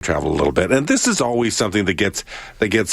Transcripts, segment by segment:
travel a little bit, and this is always something that gets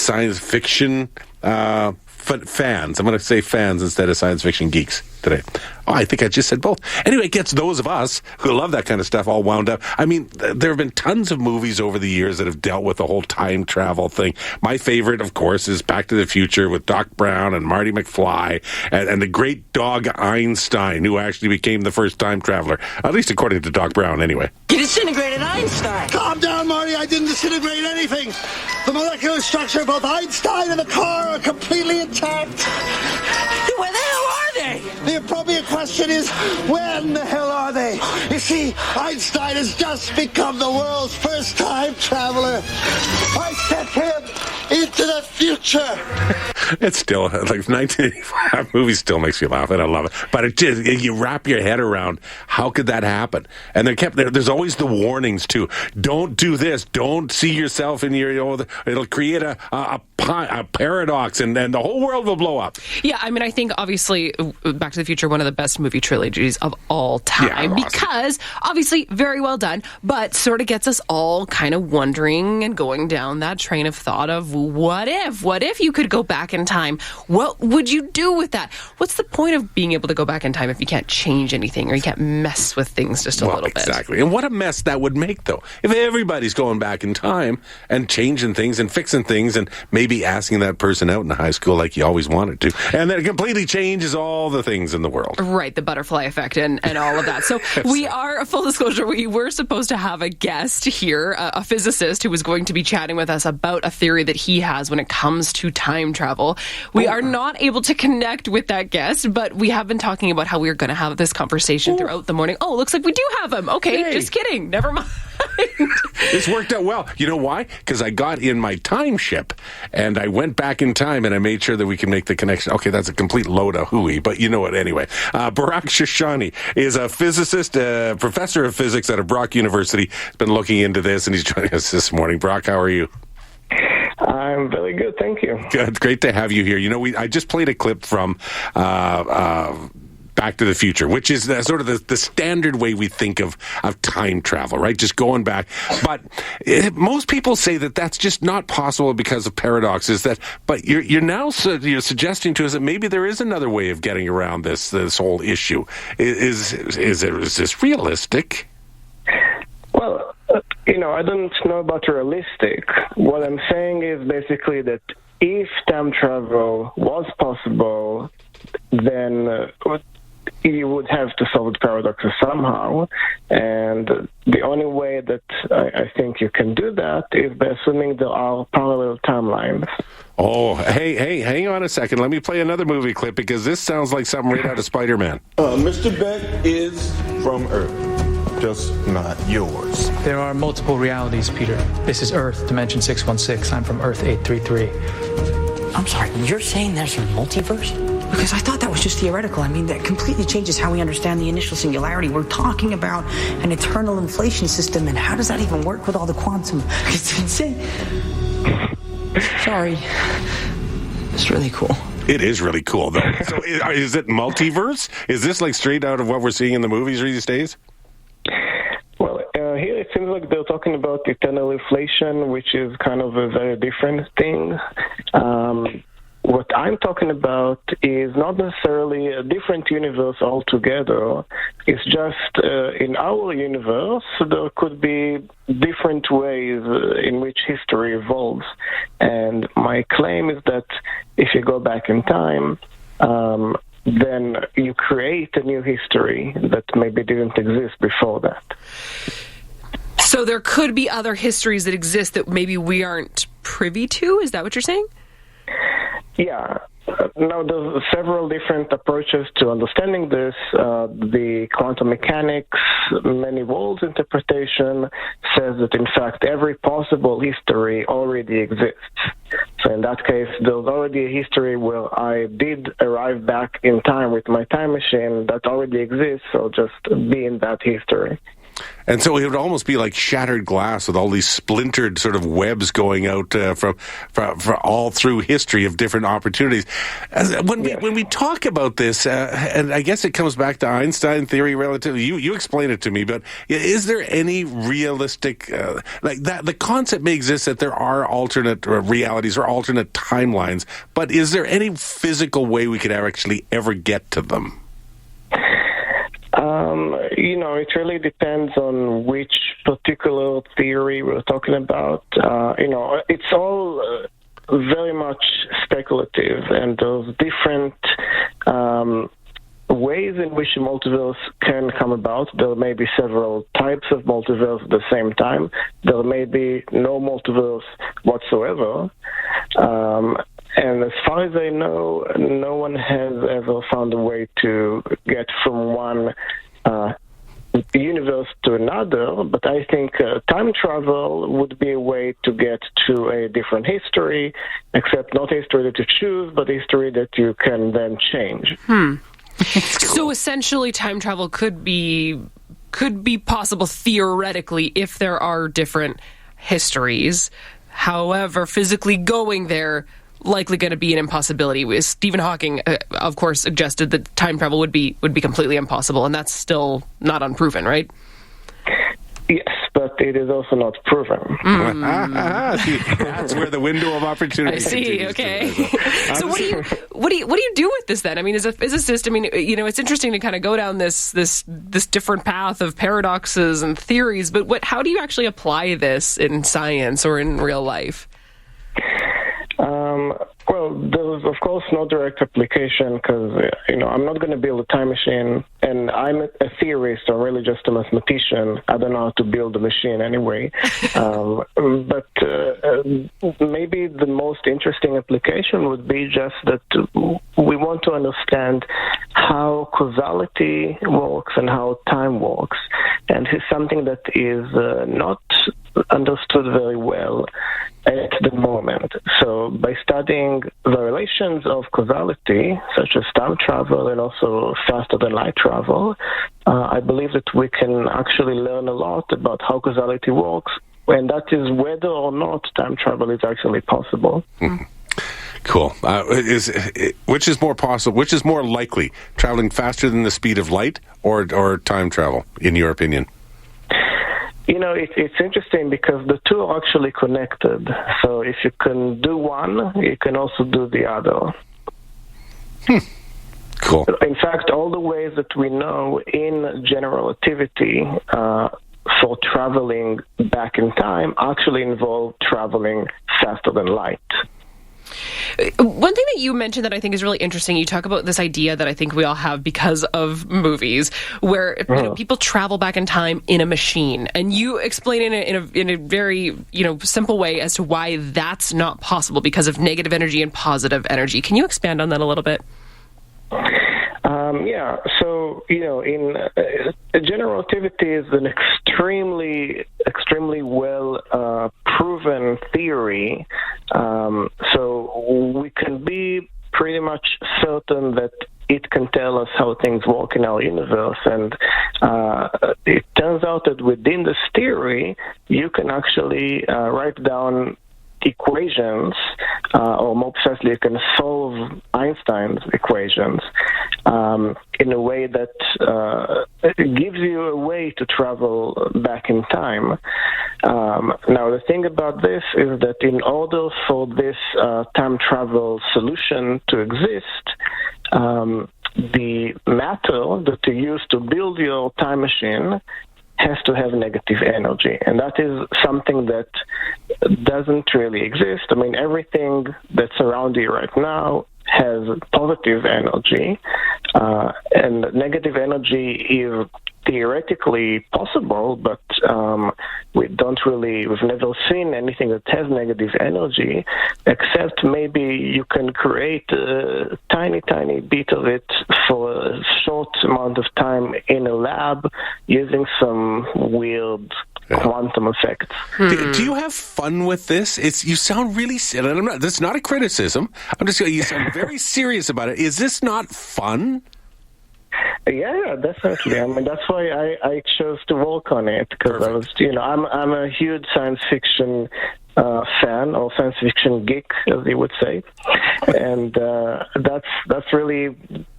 science fiction fans. I'm going to say fans instead of science fiction geeks today. Oh, I think I just said both. Anyway, it gets those of us who love that kind of stuff all wound up. I mean, there have been tons of movies over the years that have dealt with the whole time travel thing. My favorite, of course, is Back to the Future with Doc Brown and Marty McFly and the great dog Einstein, who actually became the first time traveler, at least according to Doc Brown, anyway. You disintegrated Einstein. Calm down, Marty. I didn't disintegrate anything. The molecular structure of both Einstein and the car are completely intact. Where the hell are they? The appropriate question is, when the hell are they? You see, Einstein has just become the world's first time traveler. I sent him into the future. It's still, like, 1985 that movie still makes me laugh, and I love it. But it just, you wrap your head around, how could that happen? And there's always the warnings, too. Don't do this. Don't see yourself in it'll create a paradox, and then the whole world will blow up. Yeah, I mean, I think, obviously, Back to the Future, one of the best movie trilogies of all time, because, obviously, very well done, but sort of gets us all kind of wondering and going down that train of thought of, what if you could go back in time? What would you do with that? What's the point of being able to go back in time if you can't change anything or you can't mess with things just a little bit? Exactly. And what a mess that would make, though. If everybody's going back in time and changing things and fixing things and maybe asking that person out in high school like you always wanted to, and then it completely changes all the things in the world. Right, the butterfly effect and all of that. So we are, full disclosure, we were supposed to have a guest here, a physicist who was going to be chatting with us about a theory that he has when it comes to time travel. We are not able to connect with that guest, but we have been talking about how we're going to have this conversation throughout the morning. Oh, looks like we do have him. Okay, just kidding. Never mind. This worked out well. You know why? Because I got in my time ship and I went back in time and I made sure that we can make the connection. Okay, that's a complete load of hooey, but you know what anyway. Barak Shoshany is a physicist, professor of physics at Brock University. He's been looking into this and he's joining us this morning. Barak, how are you? I'm very good, thank you. Good, great to have you here. You know, I just played a clip from Back to the Future, which is sort of the standard way we think of time travel, right? Just going back. But most people say that that's just not possible because of paradoxes. But you're now you're suggesting to us that maybe there is another way of getting around this whole issue. Is this realistic? Well, I don't know about realistic. What I'm saying is basically that if time travel was possible, then you would have to solve the paradoxes somehow. And the only way that I think you can do that is by assuming there are parallel timelines. Oh, hey, hang on a second. Let me play another movie clip because this sounds like something right out of Spider-Man. Mr. Beck is from Earth, just not yours. There are multiple realities, Peter. This is Earth, Dimension 616. I'm from Earth 833. I'm sorry, you're saying there's a multiverse? Because I thought that was just theoretical. I mean, that completely changes how we understand the initial singularity. We're talking about an eternal inflation system, and how does that even work with all the quantum? It's insane. Sorry. It's really cool. It is really cool, though. So is it multiverse? Is this like straight out of what we're seeing in the movies these days? Well, here it seems like they're talking about eternal inflation, which is kind of a very different thing. What I'm talking about is not necessarily a different universe altogether. It's just in our universe, there could be different ways in which history evolves. And my claim is that if you go back in time, then you create a new history that maybe didn't exist before that. So there could be other histories that exist that maybe we aren't privy to? Is that what you're saying? Yeah. Now, there's several different approaches to understanding this. The quantum mechanics, many worlds interpretation says that, in fact, every possible history already exists. So in that case, there's already a history where I did arrive back in time with my time machine that already exists, so just be in that history. And so it would almost be like shattered glass with all these splintered sort of webs going out from all through history of different opportunities. When we talk about this, and I guess it comes back to Einstein theory relativity. You explain it to me, but is there any realistic like that? The concept may exist that there are alternate realities or alternate timelines, but is there any physical way we could actually ever get to them? It really depends on which particular theory we're talking about. It's all very much speculative, and there's different ways in which a multiverse can come about. There may be several types of multiverse at the same time. There may be no multiverse whatsoever. And as far as I know, no one has ever found a way to get from one universe to another, but I think time travel would be a way to get to a different history, except not history that you choose, but history that you can then change. So essentially, time travel could be possible theoretically if there are different histories. However, physically going there, likely going to be an impossibility. Stephen Hawking, of course, suggested that time travel would be completely impossible, and that's still not unproven, right? Yes, but it is also not proven. That's where the window of opportunity. I see. Okay. So what do you do with this then? I mean, as a physicist, it's interesting to kind of go down this different path of paradoxes and theories. But how do you actually apply this in science or in real life? Well, there's, of course, no direct application because, I'm not going to build a time machine, and I'm a theorist, I'm really just a mathematician. I don't know how to build a machine anyway. But maybe the most interesting application would be just that we want to understand how causality works and how time works. And it's something that is not understood very well at the moment. So by studying the relations of causality, such as time travel and also faster than light travel, I believe that we can actually learn a lot about how causality works, and that is whether or not time travel is actually possible. Mm-hmm. Cool. Which is more possible? Which is more likely, traveling faster than the speed of light or time travel, in your opinion? It's interesting because the two are actually connected. So if you can do one, you can also do the other. Cool. In fact, all the ways that we know in general relativity for traveling back in time actually involve traveling faster than light. One thing that you mentioned that I think is really interesting, you talk about this idea that I think we all have because of movies, where people travel back in time in a machine, and you explain in a very simple way as to why that's not possible because of negative energy and positive energy. Can you expand on that a little bit? Yeah. So in general relativity is an extremely well proven theory. So we can be pretty much certain that it can tell us how things work in our universe. And it turns out that within this theory, you can actually write down equations, or more precisely, you can solve Einstein's equations in a way that gives you a way to travel back in time. Now, the thing about this is that in order for this time travel solution to exist, the matter that you use to build your time machine has to have negative energy, and that is something that doesn't really exist. I mean, everything that's around you right now has positive energy, and negative energy is theoretically possible, but we've never seen anything that has negative energy, except maybe you can create a tiny bit of it for a short amount of time in a lab using some weird quantum effects. Do you have fun with this? You sound really silly. That's not a criticism. I'm just saying you sound very serious about it. Is this not fun? Yeah, definitely. I mean, that's why I chose to work on it, because I was, I'm a huge science fiction fan, or science fiction geek, as you would say, and that's really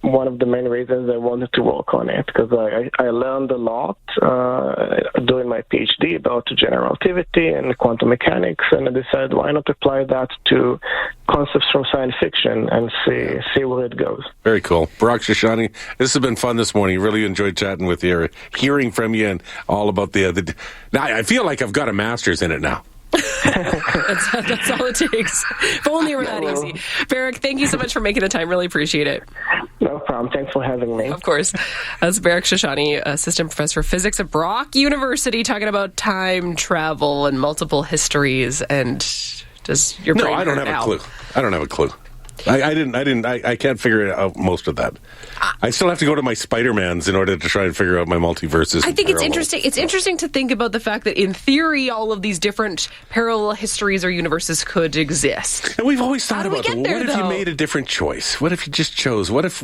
one of the main reasons I wanted to work on it, because I learned a lot doing my PhD about general relativity and quantum mechanics, and I decided why not apply that to concepts from science fiction and see where it goes. Very cool. Barak Shoshany, this has been fun this morning. Really enjoyed chatting with you, hearing from you, and all about the now I feel like I've got a master's in it now. That's all it takes. If only it were that easy. Barak, thank you so much for making the time. Really appreciate it. No problem. Thanks for having me. Of course. That's Barak Shoshany, Assistant Professor of Physics at Brock University, talking about time travel and multiple histories. And does your brain I don't have a clue. I don't have a clue. I can't figure out most of that. I still have to go to my Spider-Mans in order to try and figure out my multiverses. I think it's interesting. It's interesting to think about the fact that in theory, all of these different parallel histories or universes could exist. And we've always thought about what if you made a different choice? What if you just chose? What if?